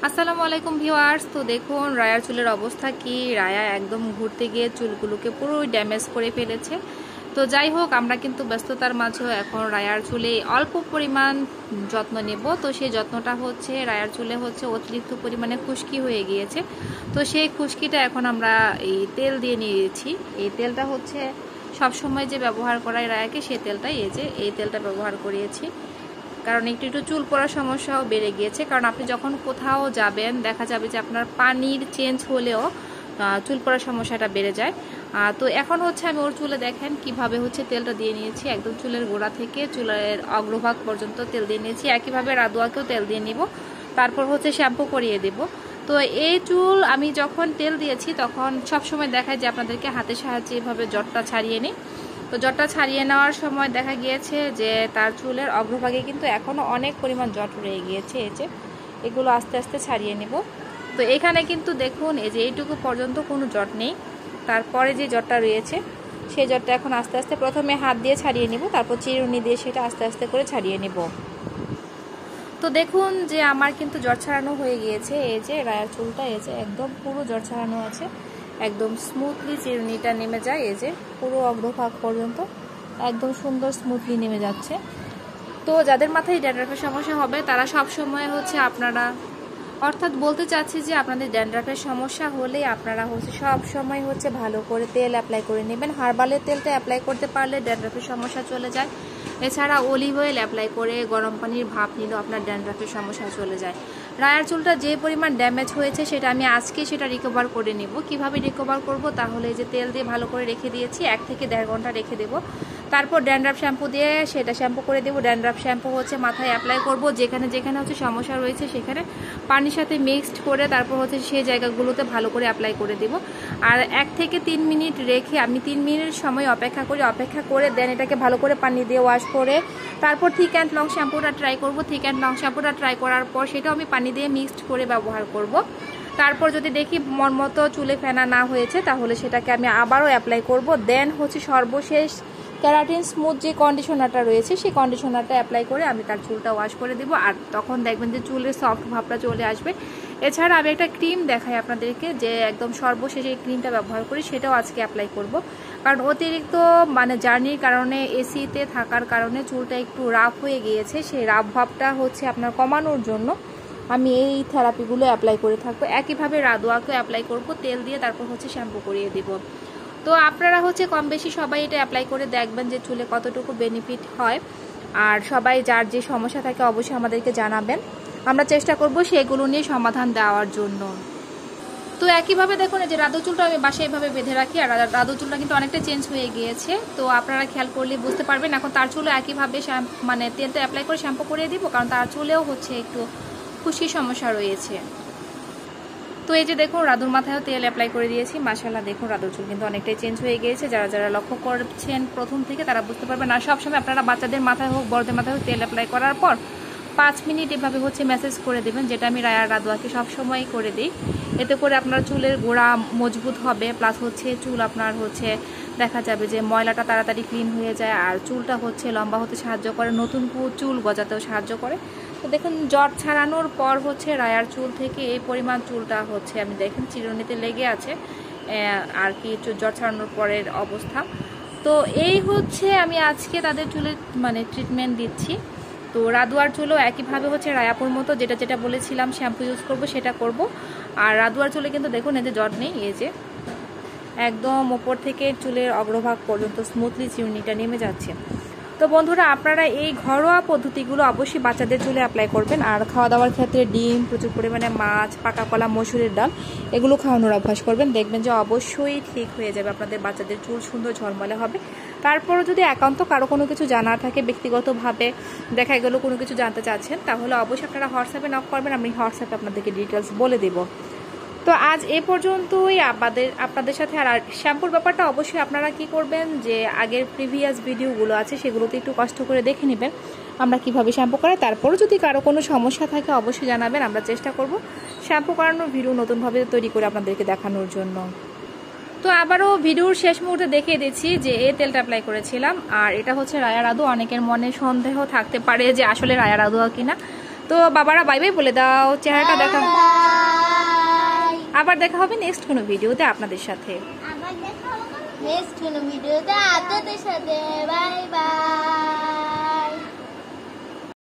আসসালামু আলাইকুম ভিউয়ার্স। তো দেখুন রায়ার চুলের অবস্থা কি। রায়া একদম ঘুরতে গিয়ে চুলগুলোকে পুরো ড্যামেজ করে ফেলেছে। তো যাই হোক, আমরা কিন্তু ব্যস্ততার মাঝেও এখন রায়ার চুলে অল্প পরিমাণ যত্ন নেব। তো সেই যত্নটা হচ্ছে রায়ার চুলে হচ্ছে অতিরিক্ত পরিমাণে খুশকি হয়ে গিয়েছে। তো সেই খুশকিটা এখন আমরা এই তেল দিয়ে নিয়েছি। এই তেলটা হচ্ছে সবসময় যে ব্যবহার করাই রায়াকে, সেই তেলটাই এই তেলটা ব্যবহার করিয়েছি। কারণ একটু একটু চুল পড়ার সমস্যাও বেড়ে গিয়েছে। কারণ আপনি যখন কোথাও যাবেন, দেখা যাবে যে আপনার পানির চেঞ্জ হলেও চুল পড়ার সমস্যাটা বেড়ে যায়। তো এখন হচ্ছে আমি ওর চুলে দেখেন কিভাবে হচ্ছে তেলটা দিয়ে নিয়েছি। একদম চুলের গোড়া থেকে চুলের অগ্রভাগ পর্যন্ত তেল দিয়ে নিয়েছি। একইভাবে রাদুয়াকেও তেল দিয়ে নিব, তারপর হচ্ছে শ্যাম্পু করিয়ে দেব। তো এই চুল আমি যখন তেল দিয়েছি তখন সবসময় দেখায় যে আপনাদেরকে হাতের সাহায্যে এভাবে জটটা ছাড়িয়ে নিই। তো জটটা ছাড়িয়ে নেওয়ার সময় দেখা গিয়েছে যে তার চুলের অগ্রভাগে কিন্তু এখনও অনেক পরিমাণ জট রয়ে গিয়েছে। এই যে এগুলো আস্তে আস্তে ছাড়িয়ে নেব। তো এখানে কিন্তু দেখুন এই যে এইটুকু পর্যন্ত কোনো জট নেই। তারপরে যে জটটা রয়েছে সেই জটটা এখন আস্তে আস্তে প্রথমে হাত দিয়ে ছাড়িয়ে নিব, তারপর চিরুনি দিয়ে সেটা আস্তে আস্তে করে ছাড়িয়ে নিব। তো দেখুন যে আমার কিন্তু জট ছাড়ানো হয়ে গিয়েছে। এই যে রায়ার চুলটা এই যে একদম পুরো জট ছাড়ানো আছে। একদম স্মুথলি চিরুনিটা নেমে যায়, এই যে পুরো অগ্রভাগ পর্যন্ত একদম সুন্দর স্মুথলি নেমে যাচ্ছে। তো যাদের মাথায় ড্যান্ড্রাফের সমস্যা হবে তারা সব সময় হচ্ছে আপনারা, অর্থাৎ বলতে চাচ্ছি যে আপনাদের ড্যান্ড্রাফের সমস্যা হলে আপনারা হচ্ছে সব সময় হচ্ছে ভালো করে তেল অ্যাপ্লাই করে নেবেন। হার্বালের তেলটা অ্যাপ্লাই করতে পারলে ড্যান্ড্রাফের সমস্যা চলে যায়। এছাড়া অলিভ অয়েল অ্যাপ্লাই করে গরম পানির ভাপ নিলেও আপনার ড্যান্ড্রাফের সমস্যা চলে যায়। রায়ার চুলটা যে পরিমাণ ড্যামেজ হয়েছে সেটা আমি আজকে সেটা রিকভার করে নেব। কিভাবে রিকভার করব, তাহলে যে তেল দিয়ে ভালো করে রেখে দিয়েছি, 1 থেকে 1.5 ঘন্টা রেখে দেব। তারপর ড্যান্ড্রাফ শ্যাম্পু দিয়ে সেটা শ্যাম্পু করে দেবো। ড্যান্ড্রাফ শ্যাম্পু হচ্ছে মাথায় অ্যাপ্লাই করব, যেখানে যেখানে হচ্ছে সমস্যা রয়েছে সেখানে পানির সাথে মিক্সড করে তারপর হচ্ছে সেই জায়গাগুলোতে ভালো করে অ্যাপ্লাই করে দেব। আর 1 থেকে 3 মিনিট রেখে আমি 3 মিনিট সময় অপেক্ষা করে দেন এটাকে ভালো করে পানি দিয়ে ওয়াশ করে তারপর থিক অ্যান্ড লং শ্যাম্পুটা ট্রাই করব। থিক অ্যান্ড লং শ্যাম্পুটা ট্রাই করার পর সেটাও আমি পানি দিয়ে মিক্সড করে ব্যবহার করব। তারপর যদি দেখি মন মতো চুলে ফেনা না হয়েছে তাহলে সেটাকে আমি আবারও অ্যাপ্লাই করব। দেন হচ্ছে সর্বশেষ ক্যারাটিন স্মুথ যে কন্ডিশনারটা রয়েছে সেই কন্ডিশনারটা অ্যাপ্লাই করে আমি তার চুলটা ওয়াশ করে দিব। আর তখন দেখবেন যে চুলের সফট ভাবটা চলে আসবে। এছাড়া আমি একটা ক্রিম দেখাই আপনাদেরকে, যে একদম সর্বশেষে এই ক্রিমটা ব্যবহার করি, সেটাও আজকে অ্যাপ্লাই করব। কারণ অতিরিক্ত জার্নির কারণে এসিতে থাকার কারণে চুলটা একটু রাফ হয়ে গিয়েছে। সেই রাফ ভাবটা হচ্ছে আপনার কমানোর জন্য আমি এই থেরাপিগুলো অ্যাপ্লাই করে থাকবো। একইভাবে রাদুয়াকেও অ্যাপ্লাই করব তেল দিয়ে, তারপর হচ্ছে শ্যাম্পু করিয়ে দিব। তো আপনারা হচ্ছে কম বেশি সবাই এটা অ্যাপ্লাই করে দেখবেন যে চুলে কতটুকু বেনিফিট হয়। আর সবাই যার যে সমস্যা থাকে অবশ্যই আমাদেরকে জানাবেন, আমরা চেষ্টা করব সেগুলো নিয়ে সমাধান দেওয়ার জন্য। তো একইভাবে দেখুন যে রাদু চুলটা আমি বাসায় এইভাবে বেঁধে রাখি। আর রাদু চুলটা কিন্তু অনেকটা চেঞ্জ হয়ে গিয়েছে। তো আপনারা খেয়াল করলে বুঝতে পারবেন। এখন তার চুলে একইভাবে তেলটা অ্যাপ্লাই করে শ্যাম্পু করিয়ে দিব, কারণ তার চুলেও হচ্ছে একটু খুশকির সমস্যা রয়েছে। তো এই যে দেখুন রাদুর মাথায়ও তেল অ্যাপ্লাই করে দিয়েছি। মাশাআল্লাহ দেখুন রাদুর চুল কিন্তু অনেকটাই চেঞ্জ হয়ে গিয়েছে। যারা যারা লক্ষ্য করছেন প্রথম থেকে তারা বুঝতে পারবেন। আর সবসময় আপনারা বাচ্চাদের মাথায় হোক বড়দের মাথায় হোক তেল অ্যাপ্লাই করার পর 5 মিনিট এভাবে হচ্ছে ম্যাসেজ করে দেবেন, যেটা আমি রায়া রাদুয়াকে সবসময় করে দিই। এতে করে আপনার চুলের গোড়া মজবুত হবে, প্লাস হচ্ছে চুল আপনার হচ্ছে দেখা যাবে যে ময়লাটা তাড়াতাড়ি ক্লিন হয়ে যায়। আর চুলটা হচ্ছে লম্বা হতে সাহায্য করে, নতুন চুল গজাতেও সাহায্য করে। তো দেখুন জট ছাড়ানোর পর হচ্ছে রায়ার চুল থেকে এই পরিমাণ চুলটা হচ্ছে আমি দেখেন চিরুনিতে লেগে আছে আর কি জট ছাড়ানোর পরের অবস্থা। তো এই হচ্ছে আমি আজকে তাদের চুলের ট্রিটমেন্ট দিচ্ছি। তো রাদুয়ার চুলও একইভাবে হচ্ছে রায়াপুর মতো যেটা যেটা বলেছিলাম শ্যাম্পু ইউজ করব সেটা করব। আর রাদুয়ার চুলে কিন্তু দেখুন এতে জট নেই, এই যে একদম ওপর থেকে চুলের অগ্রভাগ পর্যন্ত স্মুথলি চিরুনিটা নেমে যাচ্ছে। তো বন্ধুরা আপনারা এই ঘরোয়া পদ্ধতিগুলো অবশ্যই বাচ্চাদের চুলে অ্যাপ্লাই করবেন। আর খাওয়া দাওয়ার ক্ষেত্রে ডিম, প্রচুর পরিমাণে মাছ, পাকা কলা, মসুরের ডাল এগুলো খাওয়ানোর অভ্যাস করবেন। দেখবেন যে অবশ্যই ঠিক হয়ে যাবে, আপনাদের বাচ্চাদের চুল সুন্দর ঝলমলে হবে। তারপরও যদি একান্ত কারো কোনো কিছু জানার থাকে, ব্যক্তিগতভাবে দেখা গেল কোনো কিছু জানতে চাচ্ছেন, তাহলে অবশ্যই আপনারা হোয়াটসঅ্যাপে নক করবেন, আমি হোয়াটসঅ্যাপে আপনাদেরকে ডিটেলস বলে দেবো। তো আজ এ পর্যন্তই আপনাদের সাথে। আর শ্যাম্পুর ব্যাপারটা অবশ্যই আপনারা কি করবেন যে আগের প্রিভিয়াস ভিডিওগুলো আছে সেগুলোতে একটু কষ্ট করে দেখে নেবেন আমরা কিভাবে শ্যাম্পু করাই। তারপরও যদি কারো কোনো সমস্যা থাকে অবশ্যই জানাবেন, আমরা চেষ্টা করব শ্যাম্পু করানোর ভিডিও নতুনভাবে তৈরি করে আপনাদেরকে দেখানোর জন্য। তো আবারও ভিডিওর শেষ মুহূর্তে দেখিয়ে দিচ্ছি যে এই তেলটা অ্যাপ্লাই করেছিলাম। আর এটা হচ্ছে রায়া রাদু। অনেকের মনে সন্দেহ থাকতে পারে যে আসলে রায়া রাদুয়া কিনা। তো বাবারা বাই বাই বলে দাও, চেহারাটা দেখা। আবার দেখা হবে নেক্সট কোনো ভিডিওতে আপনাদের সাথে। আবার দেখা হবে নেক্সট কোনো ভিডিওতে আপনাদের সাথে। বাই।